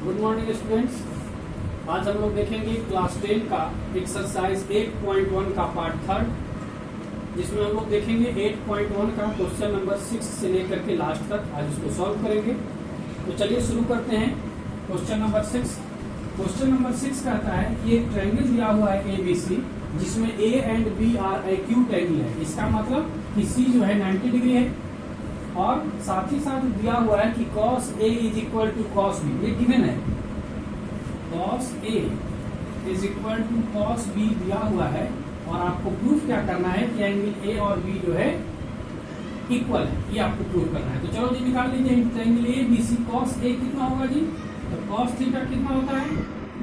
Good morning students. आज हम लोग देखेंगे क्लास 10 का एक्सरसाइज 8.1 का पार्ट थर्ड, जिसमें हम लोग देखेंगे 8.1 का क्वेश्चन नंबर 6 से लेकर के लास्ट तक। आज इसको सॉल्व करेंगे। तो चलिए शुरू करते हैं। Question number 6। क्वेश्चन नंबर 6 कहता है कि एक ट्रायंगल दिया हुआ है ABC, जिसमें A and B are acute angle है। इसका मतलब कि C जो है 90 डिग्री है, और साथ ही साथ दिया हुआ है कि cos A is equal to cos B। ये गिवन है, cos A is equal to cos B दिया हुआ है, और आपको प्रूफ क्या करना है कि एंगल A और B जो है इक्वल है, ये आपको प्रूफ करना है। तो चलो जी निकाल लीजिए एंगल ABC। cos A कितना होगा जी? तो cos थीटा कितना होता है?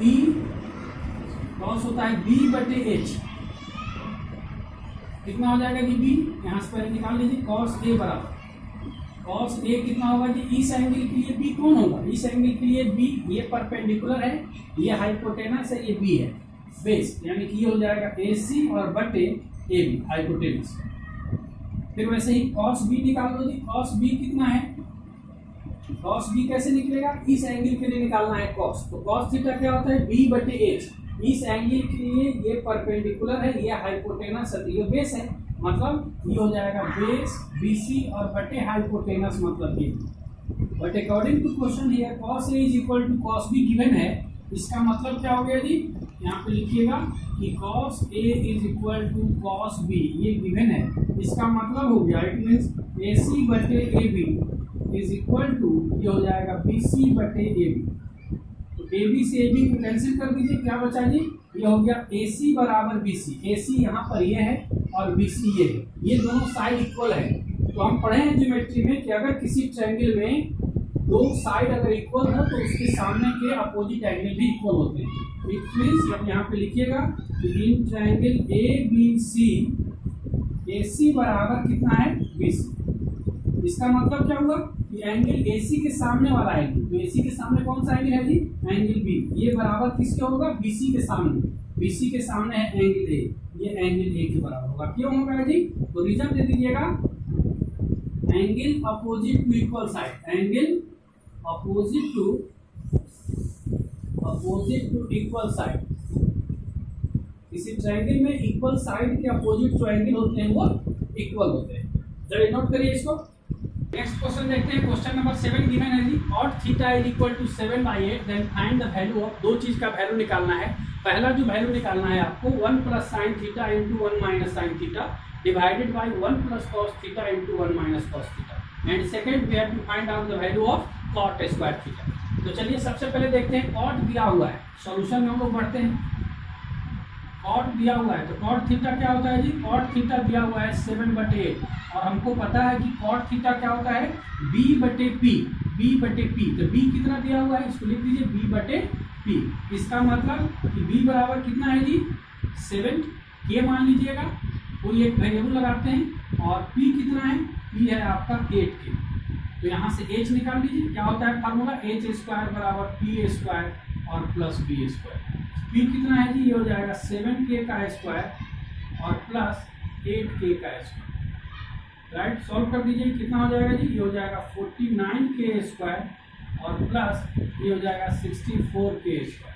B cos होता है B बटे H। कितना हो जाएगा जी? B यहाँ से पहले निकाल लीजिए। cos A बराबर cos A कितना होगा जी? इस एंगल के लिए B कौन होगा? इस एंगल के लिए B, ये परपेंडिकुलर है, ये हाइपोटेनस है, ये B है बेस, यानी कि ये हो जाएगा AC और बटे AB हाइपोटेनस। फिर वैसे ही cos B निकाल दो जी। cos B कितना है? cos B कैसे निकलेगा? इस एंगल के लिए निकालना है cos। तो cos थीटा क्या होता है? B बटे H। इस एंगल के लिए ये परपेंडिकुलर है, ये हाइपोटेनस है, ये बेस है, मतलब ये हो जाएगा बेस BC और बटे हाइपोटेनस मतलब ये। But according to question here cos A is equal to cos B given है। इसका मतलब क्या हो गया जी? यहाँ पे लिखिएगा कि cos A is equal to cos B, ये गिवन है। इसका मतलब हो गया, इट मींस AC बटे AB इज इक्वल टू, ये हो जाएगा BC बटे AB। तो AB से AB को कैंसिल कर दीजिए, क्या बचा जी? ये हो गया AC बराबर BC। AC यहाँ पर ये है और BC ये है, ये दोनों साइड इक्वल है। तो हम पढ़े हैं ज्योमेट्री में कि अगर किसी ट्रायंगल में दो साइड अगर इक्वल हो तो उसके सामने के अपोजिट एंगल भी इक्वल होते हैं। इट मींस अब यहाँ पे लिखिएगा कि इन ट्रायंगल ABC AC बराबर कितना है? BC। इसका मतलब क्या हुआ कि एंगल AC के सामने वाला एंगल, तो AC के सामने कौन सा एंगल है जी? Angle B। ये बराबर किसके होगा? BC के सामने। BC के सामने है एंगल A, ये एंगल A के बराबर होगा। क्यों होगा जी? तो रीजन दे दीजिएगा, angle opposite to equal side, angle opposite to equal side. किसी ट्रायंगल में इक्वल साइड के अपोजिट जो एंगल होते हैं वो इक्वल होते हैं। चलिए नोट करिए इसको। नेक्स्ट क्वेश्चन देखते हैं। क्वेश्चन नंबर 7 गिवन है जी, cot theta is equal to 7/8, then find the value of. दो चीज का वैल्यू निकालना है। पहला जो वैल्यू निकालना है आपको 1 plus sine theta into 1 minus sine theta divided by 1 plus cos theta into 1 minus cos theta. And second we have to find out the value of cot square theta. तो चलिए सबसे पहले देखते हैं, cot दिया हुआ है, सॉल्यूशन में हम लोग बढ़ते हैं। cot दिया हुआ है तो cot थीटा क्या होता है जी? cot थीटा दिया हुआ है 7/8, और हमको पता है कि cot थीटा क्या होता है? B बटे P। B बटे P, तो B कितना दिया हुआ है? इसको लिख दीजिए B बटे P। इसका मतलब कि B बराबर कितना है जी? 7 K मान लीजिएगा, कोई एक वेरिएबल लगाते हैं, और P कितना है? P है आपका 8K। तो यहाँ से H निकाल लीजिए। क्या होता है फार्मूला? H स्क्वायर बराबर P स्क्वायर और प्लस B स्क्वायर। P कितना है जी? ये हो जाएगा 7K का स्क्वायर और प्लस 8K का स्क्वायर। राइट, सॉल्व कर दीजिए, कितना हो जाएगा जी? ये हो जाएगा 49K स्क्वायर और प्लस ये हो जाएगा 64K स्क्वायर।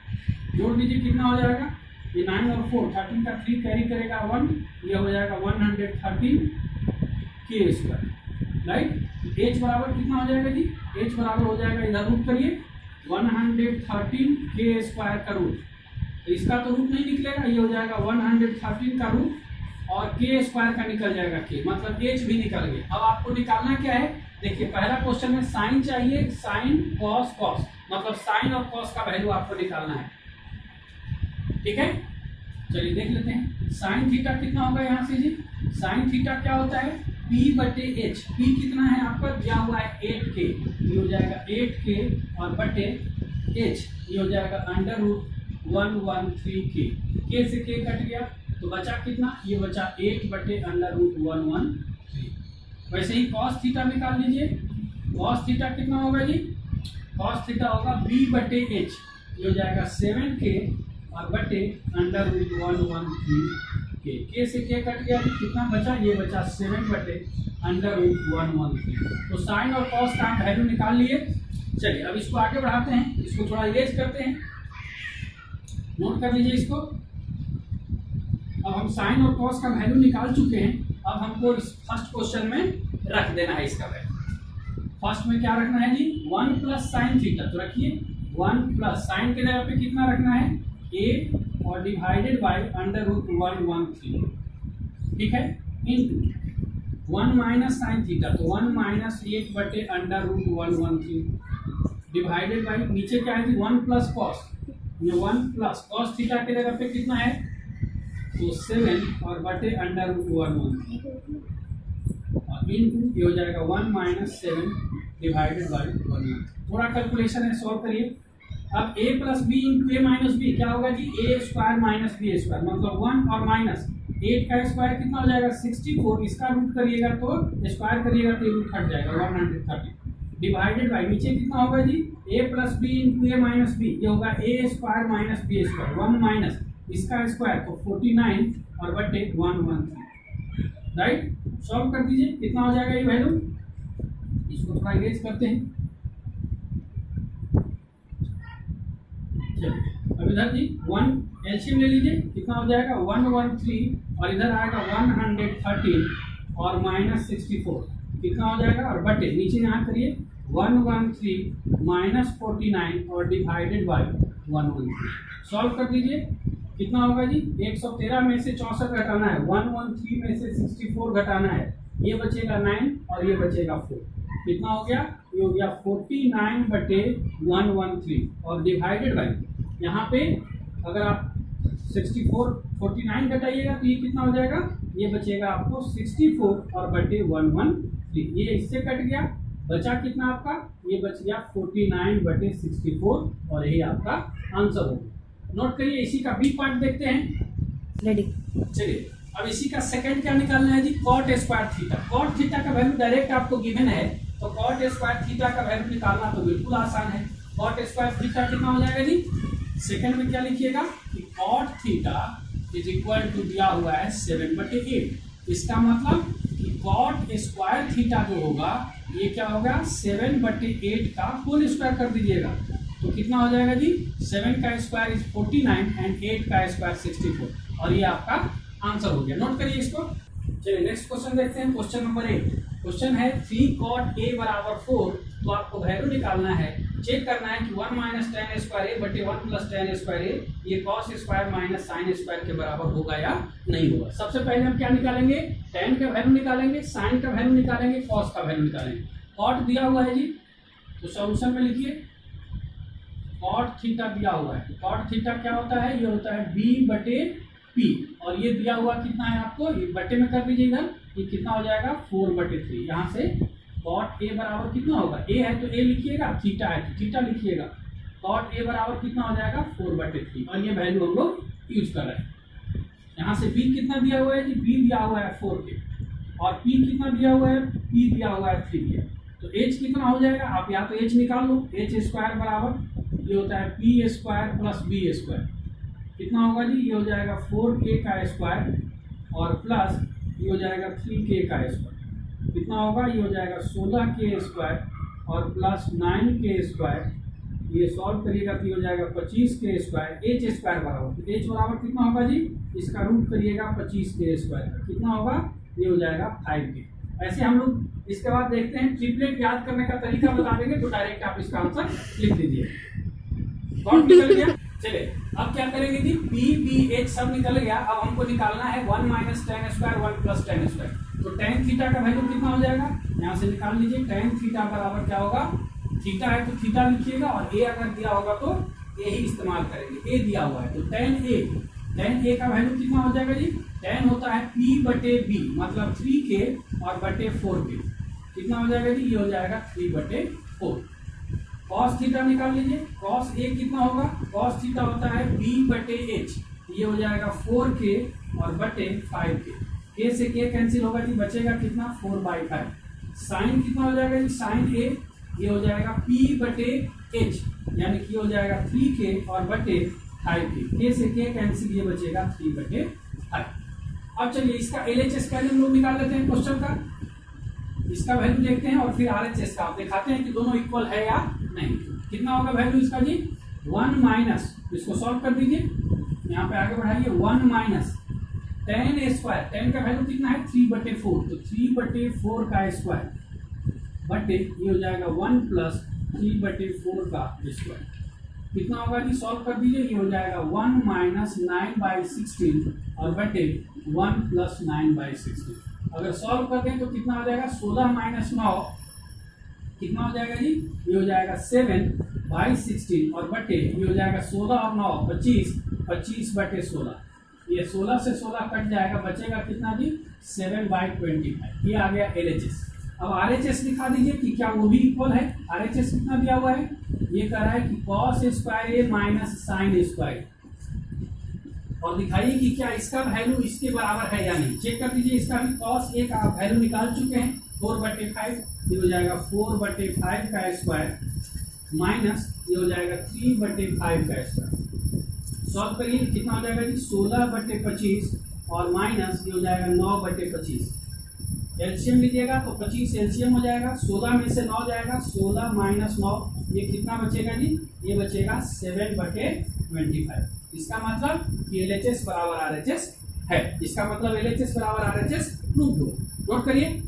जोड़ दीजिए, कितना हो जाएगा? ये 9 और 4, 13 का 3 कैरी करेगा 1, ये हो जाएगा 113K स्क्वायर। राइट, H बराबर कितना हो जाएगा जी? H बराबर हो जाएगा, इधर रूट करिए, 113K स्क्वायर का रूट। तो इसका तो रूट नहीं निकलेगा, ये हो जाएगा 113 का रूट, और K स्क्वायर का निकल जाएगा K, मतलब H भी निकल गया। अब आपको निकालना क्या है? देखिए पहला क्वेश्चन में साइन चाहिए, साइन कॉस कॉस, मतलब साइन और कॉस का वैल्यू आपको निकालना है। ठीक है, चलिए देख लेते हैं। साइन थीटा कितना होगा यहाँ से जी? साइन थीटा क्या होता है? P बटे H। P कितना है आपका? दिया हुआ है 8K, ये हो जाएगा 8K और बटे H, ये हो जाएगा अंडर रूट 113K। K से K कट गया तो बचा कितना? ये बचा 8 बटे अंडर रूट 113। वैसे ही cos थीटा निकाल लीजिए। cos थीटा कितना होगा जी? cos थीटा होगा B बटे H, ये हो जाएगा 7K और बटे अंडर रूट 113K। K से K कट गया, कितना बचा? ये बचा 7 बटे अंडर रूट 113। तो साइन और कॉस का वैल्यू निकाल लिए। चलिए अब इसको आगे बढ़ाते हैं, इसको थोड़ा इरेज करते हैं, नोट कर लीजिए इसको। अब हम साइन और कॉस का वैल्यू निकाल चुके हैं, अब हमको इस फर्स्ट क्वेश्चन में रख देना है इसका वैल्यू। फर्स्ट में क्या रखना है जी, 1 प्लस साइन थीटा, तो रखिए 1 प्लस साइन के जगह पे कितना रखना है 8 और डिवाइडेड बाय √113, ठीक है, इनटू 1 माइनस साइन थीटा, तो 1 माइनस 8 बटे √113 डिवाइडेड बाय नीचे क्या है जी 1 प्लस कॉस, ये 1 प्लस कॉस थीटा के जगह पे कितना है तो 7 और बटे √113 और इनटू ये हो जाएगा 1 माइनस 7 डिवाइडेड बाय 1। थोड़ा कैलकुलेशन है, सॉल्व करिए। अब a plus B into A minus B क्या होगा जी, A square minus B square, मतलब 1 और माइनस 8 का स्क्वायर कितना हो जाएगा 64, इसका रूट करिएगा तो स्क्वायर करिएगा तो रूट हट जाएगा 130 डिवाइडेड बाय नीचे कितना होगा जी a plus B into A minus B, ये होगा A square minus B square, 1 minus इसका स्क्वायर तो 49 और बटे 113, राइट। सॉल्व कर दीजिए, कितना हो जाएगा ये वैल्यू, इसको थोड़ा इरेज करते हैं। चलिए अब इधर जी 1 एलसीएम ले लीजिए, कितना हो जाएगा 113 और इधर आएगा 113 और माइनस 64, कितना हो जाएगा और बटे नीचे यहाँ करिए 113 माइनस 49 और डिवाइडेड बाय 113। सॉल्व कर दीजिए, कितना होगा जी 113 में से 64 घटाना है, 113 में से 64 घटाना है, ये बचेगा 9 और ये बचेगा 4, कितना हो गया ये हो गया 49 बटे 113 और डिवाइडेड बाय यहाँ पे अगर आप 49 घटाइएगा तो ये कितना हो जाएगा, ये बचेगा आपको 64 और बटे 113, ये इससे कट गया, बचा कितना आपका, ये बच गया 49 बटे 64 और यही आपका आंसर होगा। नोट करिए, इसी का बी पार्ट देखते हैं, रेडी। चलिए अब इसी का सेकंड क्या निकालना है जी, cot square theta. Cot theta का वैल्यू डायरेक्ट आपको गिवन है, तो कॉट स्क्वायर थीटा का वैल्यू निकालना तो बिल्कुल आसान है। कॉट स्क्वायर थीटा कितना हो जाएगा जी, सेकंड में क्या लिखिएगा कि cot theta is equal to दिया हुआ है 7/8, इसका मतलब कि कॉट स्क्वायर थीटा जो होगा ये क्या होगा 7/8 का होल स्क्वायर कर दीजिएगा, तो कितना हो जाएगा जी 7 का स्क्वायर इज 49 एंड 8 का स्क्वायर 64 और ये आपका आंसर हो गया। नोट करिए इसको। चलिए नेक्स्ट क्वेश्चन देखते हैं, क्वेश्चन नंबर 8। क्वेश्चन है 3 cot a बराबर 4, तो आपको वैल्यू निकालना है, चेक करना है कि 1 माइनस tan स्क्वायर a बटे 1 प्लस tan स्क्वायर a ये cos square minus sine square के बराबर होगा या नहीं होगा। सबसे पहले हम क्या निकालेंगे, tan का वैल्यू निकालेंगे, साइन का वैल्यू निकालेंगे, cos का वैल्यू निकालेंगे। cot दिया हुआ है जी, तो सॉल्यूशन में लिखिए cot थीटा दिया हुआ है, cot थीटा क्या होता है, ये होता है b बटे p और ये दिया हुआ कितना है आपको, ये बटे में कर दीजिए इधर, ये कितना हो जाएगा 4/3। यहाँ से cot a बराबर कितना होगा, a है तो a लिखिएगा, थीटा है तो थीटा लिखिएगा, cot a बराबर कितना हो जाएगा 4/3 और ये वैल्यू हम लोग यूज कर रहे हैं। यहाँ से b कितना दिया हुआ है जी, b दिया हुआ है 4 के और p कितना दिया हुआ है, p दिया हुआ है 3 के, तो h कितना हो जाएगा, आप या तो h निकाल लो, h स्क्वायर बराबर ये होता है p square plus b square, कितना होगा जी, ये हो जाएगा 4k का स्क्वायर और प्लस ये हो जाएगा 3k का स्क्वायर, कितना होगा, ये हो जाएगा 16k स्क्वायर और प्लस 9k स्क्वायर, ये सॉल्व करिएगा तो ये हो जाएगा 25k स्क्वायर, h स्क्वायर बराबर, तो h बराबर कितना होगा जी, इसका रूट करिएगा 25k स्क्वायर का, कितना होगा, ये हो जाएगा 5k। ऐसे हम लोग इसके बाद देखते हैं, ट्रिपलेट याद करने का तरीका बता देंगे तो डायरेक्ट आप इसका आंसर लिख दीजिए। कौन निकल गया, चलिए अब क्या करेंगे जी, p b h सब निकल गया, अब हमको निकालना है 1 minus tan square 1 plus tan square, तो tan थीटा का वैल्यू कितना हो जाएगा, यहाँ से निकाल लीजिए, tan थीटा बराबर क्या होगा, थीटा है तो थीटा लिखिएगा और a अगर दिया होगा तो a ही इस्तेमाल करेंगे, a दिया हुआ है तो tan a का वैल्यू कितना हो जाएगा जी, tan होता है p बटे b मतलब 3k और बटे 4k, कितना हो जाएगा जी, ये हो जाएगा 3/4। cos थीटा निकाल लीजिए, cos a कितना होगा, cos थीटा होता है b बटे h, ये हो जाएगा 4k और बटे 5k, k से k कैंसिल होगा जी, बचेगा कितना 4/5। साइन कितना हो जाएगा जी, साइन a ये हो जाएगा p बटे h यानी कि हो जाएगा 3k और बटे 5k, k से k कैंसिल, ये बचेगा 3/5। अब चलिए इसका LHS का हम लोग निकाल लेते हैं क्वेश्चन का, इसका वैल्यू देखते हैं और फिर RHS का आप दिखाते हैं कि दोनों इक्वल है या नहीं। कितना होगा वैल्यू इसका जी 1 माइनस, इसको सॉल्व कर दीजिए, यहाँ पे आगे बढ़ाइए 1 माइनस टेन स्क्वायर, टेन का वैल्यू कितना है 3/4, तो 3/4 का स्क्वायर बटे ये हो जाएगा 1 प्लस 3/4 का स्क्वायर। कितना होगा जी सॉल्व कर दीजिए, ये हो जाएगा 1 माइनस 9/16 और बटे 1 प्लस 9/16। अगर सॉल्व कर दें तो कितना हो जाएगा 16 माइनस 9 कितना हो जाएगा जी, ये हो जाएगा 7/16 और बटे ये हो जाएगा 16 और 9 25, 25/16। ये 16 से 16 कट जाएगा, बचेगा कितना जी 7/25। ये आ गया LHS। अब RHS दिखा दीजिए कि क्या वो भी इक्वल है। RHS कितना दिया हुआ है, ये कह रहा है कि cos स्क्वायर ए माइनस साइन स्क्वायर, और दिखाइए कि क्या इसका वैल्यू इसके बराबर है या नहीं। चेक कर दीजिए, इसका भी cos ए का वैल्यू निकाल चुके हैं 4/5, ये हो जाएगा 4/5 का स्क्वायर माइनस ये हो जाएगा 3/5 का स्क्वायर। सॉल्व करिए, कितना हो जाएगा जी 16/25 और माइनस ये हो जाएगा 9/25। एलसीएम लीजिएगा तो 25 एलसीएम हो जाएगा, 16 में से 9 जाएगा, 16 माइनस 9 ये कितना बचेगा जी, ये बचेगा 7/25। इसका मतलब कि LHS बराबर RHS है। इसका मतलब LHS बराबर RHS प्रूव हो। नोट करिए।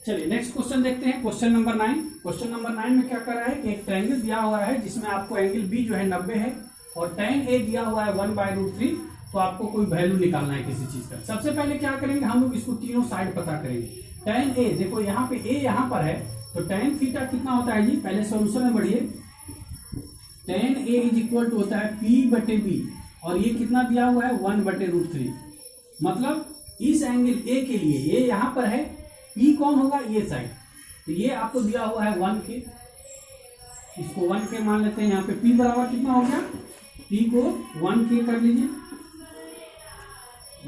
चलिए नेक्स्ट क्वेश्चन देखते हैं, क्वेश्चन नंबर 9। क्वेश्चन नंबर 9 में क्या कर रहा है कि एक ट्रायंगल दिया हुआ है जिसमें आपको एंगल बी जो है 90 है और tan A दिया हुआ है 1/√3, तो आपको कोई वैल्यू निकालना है किसी चीज का। सबसे पहले क्या करेंगे, हम लोग इसको तीनों साइड पता करेंगे। tan A देखो यहाँ पे A यहाँ पर है, तो tan थीटा कितना होता है जी, पहले सोल्यूशन में बढ़िए। tan A is equal to होता है P/B और ये कितना दिया हुआ है 1/√3। मतलब इस एंगल A के लिए ये यहाँ पर है, P कौन होगा ये साइड, तो ये आपको दिया हुआ है 1K, इसको 1K मान लेते हैं। यहाँ पे P बराबर कितना हो गया, P को 1K कर लीजिए,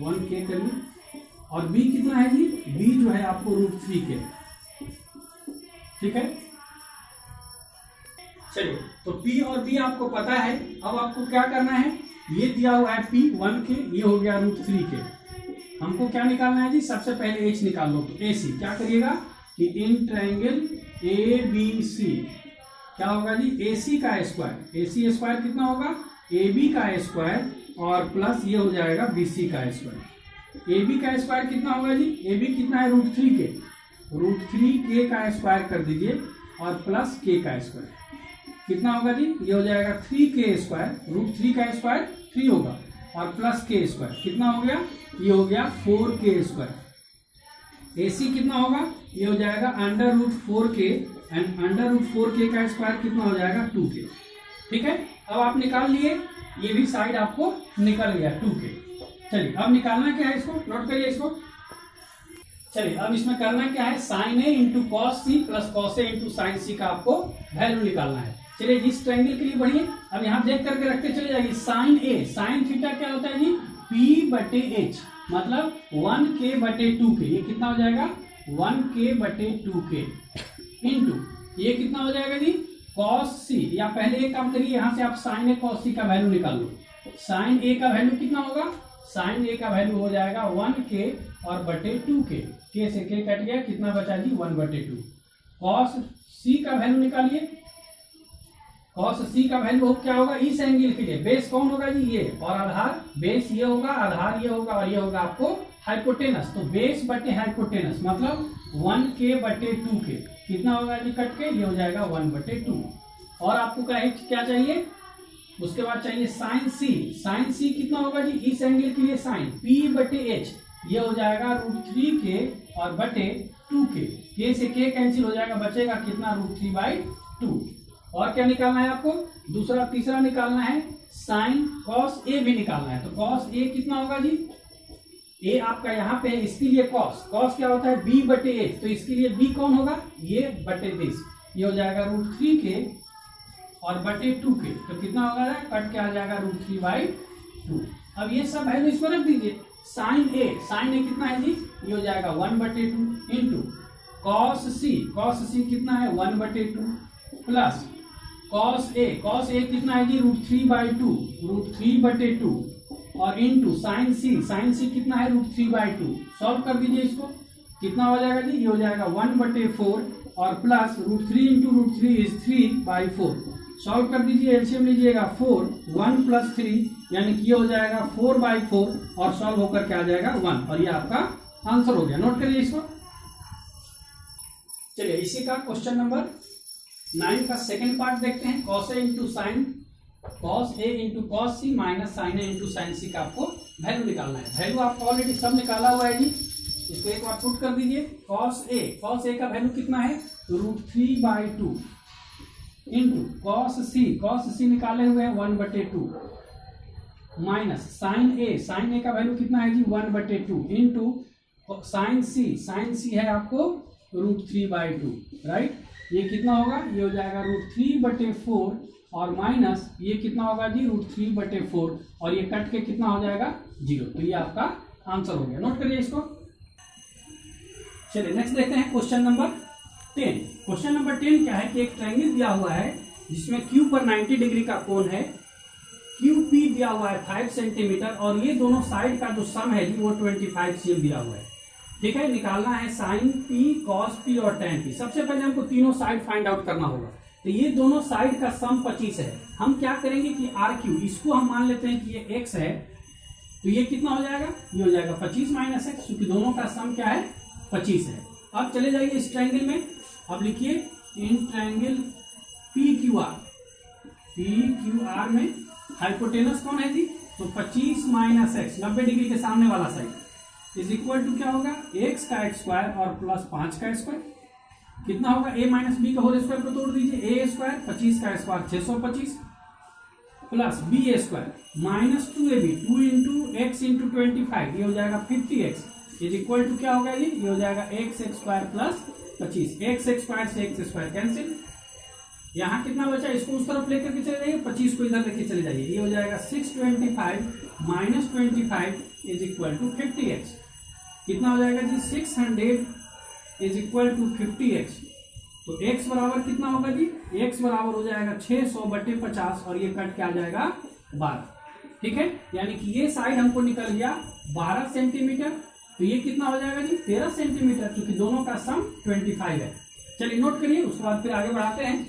1K कर लीजिए, और B कितना है जी, B जो है आपको √3K, ठीक है। चलिए तो P और B आपको पता है, अब आपको क्या करना है, ये दिया हुआ है P 1K, ये हो गया √3K। हमको क्या निकालना है जी, सबसे पहले H निकाल लो। तो AC क्या करिएगा कि इन ट्रायंगल ABC क्या होगा जी, AC का स्क्वायर, AC स्क्वायर कितना होगा AB का स्क्वायर और प्लस ये हो जाएगा BC का स्क्वायर। AB का स्क्वायर कितना होगा जी, AB कितना है √3K, √3K का स्क्वायर कर दीजिए और प्लस K का स्क्वायर कितना होगा जी, ये हो जाएगा 3K स्क्वायर, √3 का स्क्वायर 3 होगा और प्लस K स्क्वायर कितना हो गया, ये हो गया 4K स्क्वायर। AC कितना होगा, ये हो जाएगा √4K एंड √4K का स्क्वायर कितना हो जाएगा 2K, ठीक है। अब आप निकाल लिए, ये भी साइड आपको निकल गया 2K। चलिए अब निकालना क्या है, इसको नोट करिए इसको। चलिए अब इसमें करना क्या है, sin A into cos C plus cos A into sin C का आपको वैल्यू निकालना है। चलिए जिस ट्रायंगल के लिए बढ़िए, अब यहाँ देख करके रखते चले जाइए। sin A, sin थीटा क्या होता है जी, P/H मतलब 1K/2K, ये कितना हो जाएगा 1K/2K इंटू ये कितना हो जाएगा जी cos C, या पहले एक काम करिए, यहाँ से आप sin A cos C का वैल्यू निकाल लो। sin A का वैल्यू कितना होगा, sin A का वैल्यू हो जाएगा 1K और बटे 2K, K से K कट गया, कितना बचा जी 1/2। cos C का वैल्यू निकालिए, cos C का वैल्यू क्या होगा, इस एंगल के लिए बेस कौन होगा जी ये, और आधार बेस ये होगा, आधार ये होगा और ये होगा आपको हाइपोटेनस। तो बेस बटे हाइपोटेनस मतलब 1K/2K कितना होगा जी कट के, ये हो जाएगा 1/2। और आपको क्या चाहिए, उसके बाद चाहिए sin C। sin C कितना होगा जी, इस एंगल के लिए sin P/H ये हो जाएगा √3K और बटे 2K, K से K कैंसिल हो जाएगा, बचेगा कितना √3/2। और क्या निकालना है आपको, दूसरा तीसरा निकालना है sin cos A भी निकालना है। तो cos A कितना होगा जी, A आपका यहाँ पे है, इसके लिए cos क्या होता है B/H, तो इसके लिए B कौन होगा, ये बटे दिस, ये हो जाएगा √3K और बटे 2K, तो कितना होगा कट के आ जाएगा √3/2। अब ये सब वैल्यू इसको रख दीजिए। sin A कितना है जी, ये हो जाएगा 1/2 इंटू cos C कितना है 1/2 प्लस cos A कितना है जी √3/2 और इंटू sin C कितना है √3/2। सॉल्व कर दीजिए इसको, कितना हो जाएगा जी, ये हो जाएगा 1/4 और प्लस √3 इंटू √3 इज 3/4। सॉल्व कर दीजिए, एलसीएम लीजिएगा 4, 1 + 3 यानी कि ये हो जाएगा 4/4 और सॉल्व होकर क्या आ जाएगा 1, और ये आपका आंसर हो गया। नोट करिए इसको। चलिए इसी का क्वेश्चन नंबर 9 का सेकंड पार्ट देखते हैं। cos A into sine cos A into cos C minus sin A into sin C का आपको वैल्यू निकालना है। वैल्यू आपको ऑलरेडी सब निकाला हुआ है जी, इसको एक बार पुट कर दीजिए। cos A का वैल्यू कितना है √3/2 इंटू cos C निकाले हुए हैं 1/2 माइनस sin A का वैल्यू कितना है जी 1/2 इंटू sin C है आपको √3/2, राइट। ये कितना होगा, ये हो जाएगा √3/4 और माइनस ये कितना होगा जी √3/4 और ये कट के कितना हो जाएगा 0। तो ये आपका आंसर हो गया। नोट करिए इसको। चलिए नेक्स्ट देखते हैं क्वेश्चन नंबर 10। क्वेश्चन नंबर 10 क्या है कि एक ट्रायंगल दिया हुआ है जिसमें Q पर 90 डिग्री का कोण है, QP दिया हुआ है 5 सेंटीमीटर और ये दोनों साइड का जो सम है जी वो 25 cm दिया हुआ है। ठीक है, निकालना है sin P, cos P और tan P। सबसे पहले हमको तीनों साइड फाइंड आउट करना होगा। तो ये दोनों साइड का सम 25 है। हम क्या करेंगे कि RQ इसको हम मान लेते हैं कि ये x है, तो ये कितना हो जाएगा, ये हो जाएगा 25 - x, क्योंकि दोनों का सम क्या है 25 है। अब चले जाइए इस ट्रायंगल में, अब लिखिए इन ट्रायंगल PQR में हाइपोटेनस कौन है जी, तो 25 - x 90 डिग्री के सामने वाला साइड इज इक्वल टू क्या होगा x का x² और प्लस 5 का स्क्वायर कितना होगा a - b का होल स्क्वायर को तोड़ दीजिए, a² 25 का square 625 plus b² minus 2ab 2 into x into 25 ये हो जाएगा 50x इज इक्वल टू क्या होगा ये हो जाएगा x² प्लस 25। x² से x² कैंसिल, यहाँ कितना बचा इसको उस तरफ लेकर के चले जाइए, 25 को इधर लेके चले जाइए, ये हो जाएगा 625 minus 25 is equal to 50x। कितना हो जाएगा जी 600 इज इक्वल टू 50x। तो x बराबर कितना होगा जी, x बराबर हो जाएगा 600/50 और ये कट के आ जाएगा 12। ठीक है, यानी कि ये साइड हमको निकल गया 12 सेंटीमीटर, तो ये कितना हो जाएगा जी 13 सेंटीमीटर, क्योंकि दोनों का सम 25 है। चलिए नोट करिए, उसके बाद फिर आगे बढ़ाते हैं।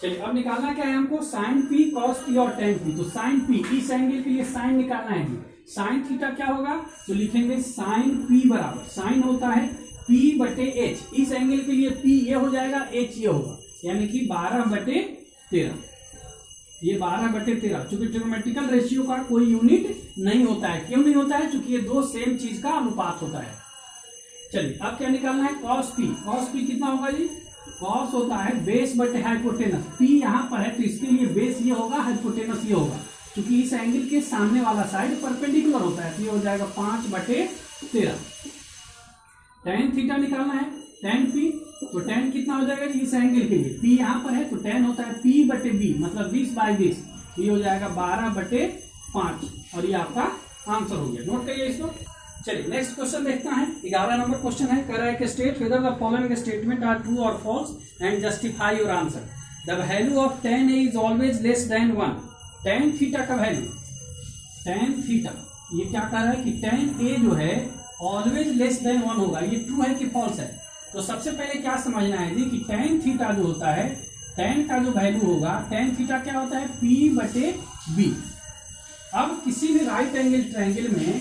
चलिए अब निकालना क्या है हमको sin P, cos P और tan P। तो sin P इस एंगल के लिए sin निकालना है जी, sin थीटा क्या होगा, तो लिखेंगे sin P बराबर साइन होता है P/H। इस एंगल के लिए P ये हो जाएगा, H ये होगा, यानी कि 12/13। ये 12/13, चूंकि ट्रिग्नोमेट्रिकल रेशियो का कोई यूनिट नहीं होता है। क्यों नहीं होता है, क्योंकि ये दो सेम चीज का अनुपात होता है। चलिए अब क्या निकालना है cos P कितना होगा जी, cos होता है बेस बटे हाइपोटेनस, P यहाँ पर है तो इसके लिए बेस ये होगा, हाइपोटेनस ये होगा, क्योंकि इस एंगल के सामने वाला साइड परपेंडिकुलर होता है, तो ये हो जाएगा 5/13। tan थीटा निकालना है tan P, तो tan कितना हो जाएगा इस एंगल के लिए, P यहाँ पर है तो tan होता है P/B मतलब 20/20, ये हो जाएगा 12/5 और ये आपका आंसर हो गया। नोट करिए इसको। चलिए नेक्स्ट क्वेश्चन देखते हैं। 11 नंबर क्वेश्चन है, कह रहा है कि state whether the following statement are true और false and justify your answer. The value of tan A is always less than 1। tan theta का वैल्यू, tan थीटा ये क्या कह रहा है कि tan A जो है ऑलवेज लेस देन 1 होगा। ये ट्रू है कि फॉल्स है, तो सबसे पहले क्या समझना है जी कि tan थीटा जो होता है, tan का जो वैल्यू होगा, tan थीटा क्या होता है P/B। अब किसी भी राइट एंगल ट्रायंगल में,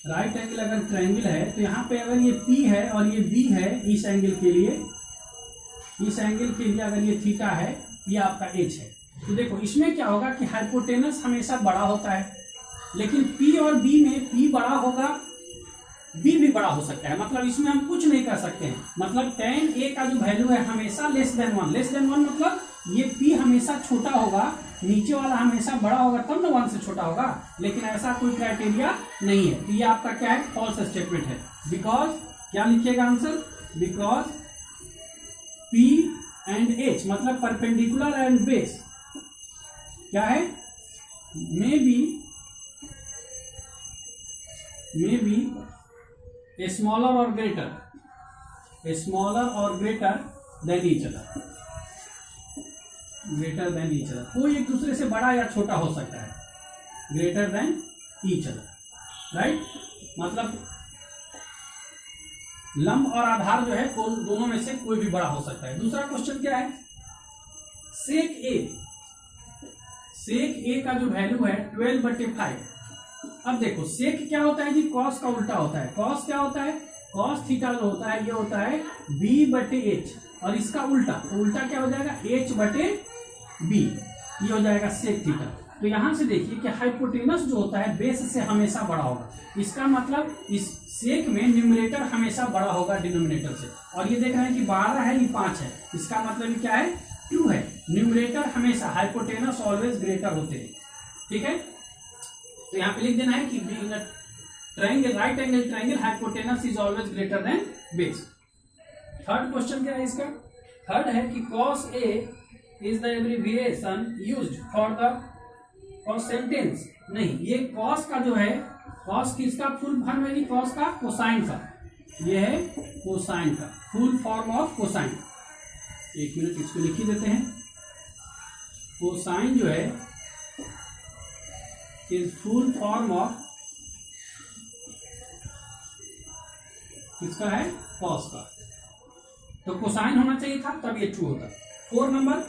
राइट एंगल अगर ट्रायंगल है तो यहाँ पे अगर ये P है और ये B है, इस एंगल के लिए, इस एंगल के लिए अगर ये थीटा है, ये आपका H है, तो देखो इसमें क्या होगा कि हाइपोटेनस हमेशा बड़ा होता है, लेकिन P और B में P बड़ा होगा, B भी बड़ा हो सकता है, मतलब इसमें हम कुछ नहीं कर सकते हैं। मतलब tan A का जो वैल्यू है हमेशा लेस देन 1। लेस देन 1 मतलब ये P हमेशा छोटा होगा, नीचे वाला हमेशा बड़ा होगा, तब ना 1 से छोटा होगा, लेकिन ऐसा कोई क्राइटेरिया नहीं है। तो ये आपका क्या है, फॉल्स स्टेटमेंट है। बिकॉज क्या लिखिएगा answer, because P and H मतलब परपेंडिकुलर एंड बेस क्या है, मे बी स्मॉलर और ग्रेटर, स्मॉलर और greater than each other, greater than each other, कोई एक दूसरे से बड़ा या छोटा हो सकता है, greater than each other, right. मतलब लंब और आधार जो है दोनों में से कोई भी बड़ा हो सकता है। दूसरा क्वेश्चन क्या है, सेक ए का जो वैल्यू है 12/5। अब देखो सेक क्या होता है जी, कॉस का उल्टा होता है। कॉस क्या होता है, कॉस थीटा जो होता है ये होता है b/h, और इसका उल्टा, तो उल्टा क्या हो जाएगा h/b, ये हो जाएगा सेक थीटा। तो यहां से देखिए कि हाइपोटेनस जो होता है बेस से हमेशा बड़ा होगा, इसका मतलब इस सेक में न्यूमरेटर हमेशा बड़ा होगा डिनोमिनेटर से। और ये देख रहे हैं कि 12 है, ये 5 है, इसका मतलब क्या है 2 है। न्यूमरेटर हमेशा, हाइपोटेनस ऑलवेज ग्रेटर होते हैं, ठीक है। तो यहाँ पे लिख देना है कि triangle, right angle triangle, hypotenuse is always greater than base. Third question क्या है इसका, थर्ड है कि cos A is the abbreviation used for the cos sentence. नहीं, ये cos का जो है, cos किसका फुल फॉर्म है जी, cos का कोसाइन का, ये है कोसाइन का फुल फॉर्म ऑफ कोसाइन। एक मिनट इसको लिख ही देते हैं। कोसाइन जो है इज फुल फॉर्म ऑफ किसका है, cos का। तो कोसाइन होना चाहिए था, तब ये ट्रू होता। 4 number,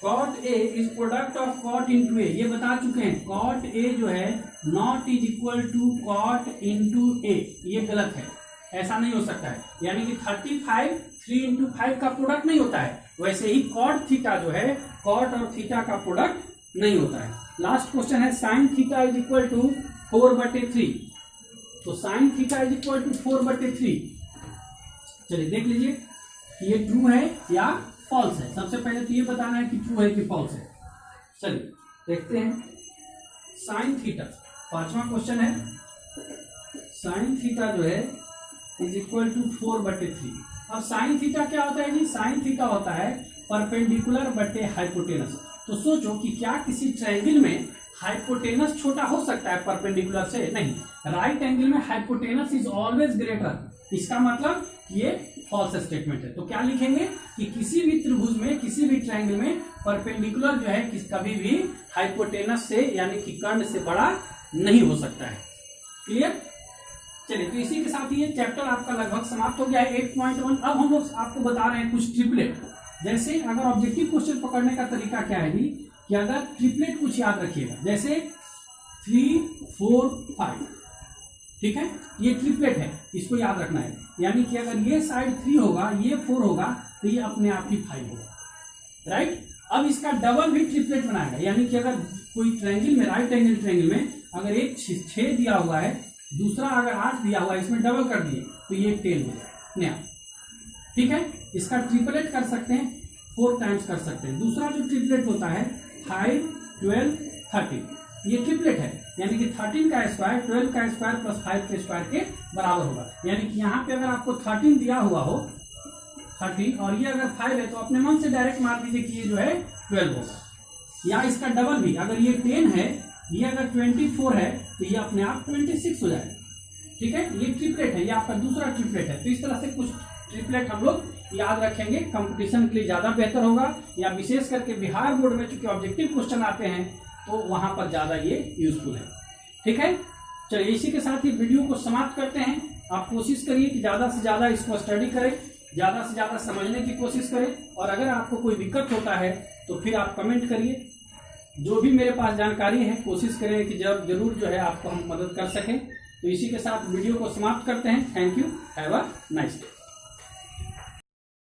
cot A is product of cot into A, ये बता चुके हैं। cot A जो है not is equal to cot into A, ये गलत है, ऐसा नहीं हो सकता है। यानी कि 35 3 इंटू 5 का प्रोडक्ट नहीं होता है, वैसे ही cot थीटा जो है cot और थीटा का प्रोडक्ट नहीं होता है। लास्ट क्वेश्चन है sin theta is equal to 4/3। तो sin theta is equal to 4/3। चलिए देख लीजिए कि ये ट्रू है या फॉल्स है। सबसे पहले तो ये बताना है कि ट्रू है कि फॉल्स है। चलिए देखते हैं sin थीटा, 5वां क्वेश्चन है। sin थीटा जो है इज इक्वल टू 4/3। अब sin थीटा क्या होता है जी, sin थीटा होता है परपेंडिकुलर बटे हाइपोटेनस। तो सोचो कि क्या किसी ट्रायंगल में हाइपोटेनस छोटा हो सकता है परपेंडिकुलर से? नहीं, राइट एंगल में हाइपोटेनस इज ऑलवेज ग्रेटर। इसका मतलब ये फॉल्स स्टेटमेंट है। तो क्या लिखेंगे कि किसी भी त्रिभुज में, किसी भी ट्रायंगल में परपेंडिकुलर जो है कभी भी हाइपोटेनस से यानी कि कर्ण से बड़ा नहीं हो सकता है। क्लियर? चलिए, तो इसी के साथ ये चैप्टर आपका लगभग समाप्त हो गया है 8.1। अब हम लोग आपको बता रहे हैं कुछ ट्रिपलेट। जैसे अगर ऑब्जेक्टिव क्वेश्चन पकड़ने का तरीका क्या है जी, कि अगर ट्रिपलेट कुछ याद रखिएगा, जैसे 3 4 5, ठीक है, ये ट्रिपलेट है, इसको याद रखना है। यानी कि अगर ये साइड 3 होगा, ये 4 होगा, तो ये अपने आप ही 5 होगा, राइट। अब इसका डबल भी ट्रिपलेट बनाएगा, यानी कि अगर कोई ट्रायंगल में, राइट एंगल ट्रायंगल में अगर एक 6 दिया हुआ है, दूसरा अगर 8 दिया हुआ है, इसमें डबल कर दिए तो ये 10 हो जाएगा नया, ठीक है। इसका ट्रिपलेट कर सकते हैं, 4 टाइम्स कर सकते हैं। दूसरा जो ट्रिपलेट होता है 5 12 13, ये ट्रिपलेट है, यानी कि 13 का स्क्वायर 12 का स्क्वायर प्लस 5 के स्क्वायर के बराबर होगा। यानी कि यहाँ पे अगर आपको 13 दिया हुआ हो, 13, और ये अगर 5 है, तो अपने मन से डायरेक्ट मार दीजिए कि ये जो है 12 होगा। या इसका डबल भी, अगर ये 10 है, ये अगर 24 है, तो ये अपने आप 26 हो जाएगा, ठीक है। ये ट्रिपलेट है, ये आपका दूसरा ट्रिपलेट है। तो इस तरह से कुछ ट्रिपलेट हम लोग याद रखेंगे, कंपटीशन के लिए ज्यादा बेहतर होगा, या विशेष करके बिहार बोर्ड में चूंकि ऑब्जेक्टिव क्वेश्चन आते हैं तो वहां पर ज्यादा ये यूजफुल है, ठीक है। चलिए, इसी के साथ ही वीडियो को समाप्त करते हैं। आप कोशिश करिए कि ज्यादा से ज्यादा इसको स्टडी करें, ज्यादा से ज्यादा समझने की कोशिश करें, और अगर आपको कोई दिक्कत होता है तो फिर आप कमेंट करिए। जो भी मेरे पास जानकारी है कोशिश करें कि जरूर जो है आपको हम मदद कर सकें। तो इसी के साथ वीडियो को समाप्त करते हैं। Thank you, have a nice day.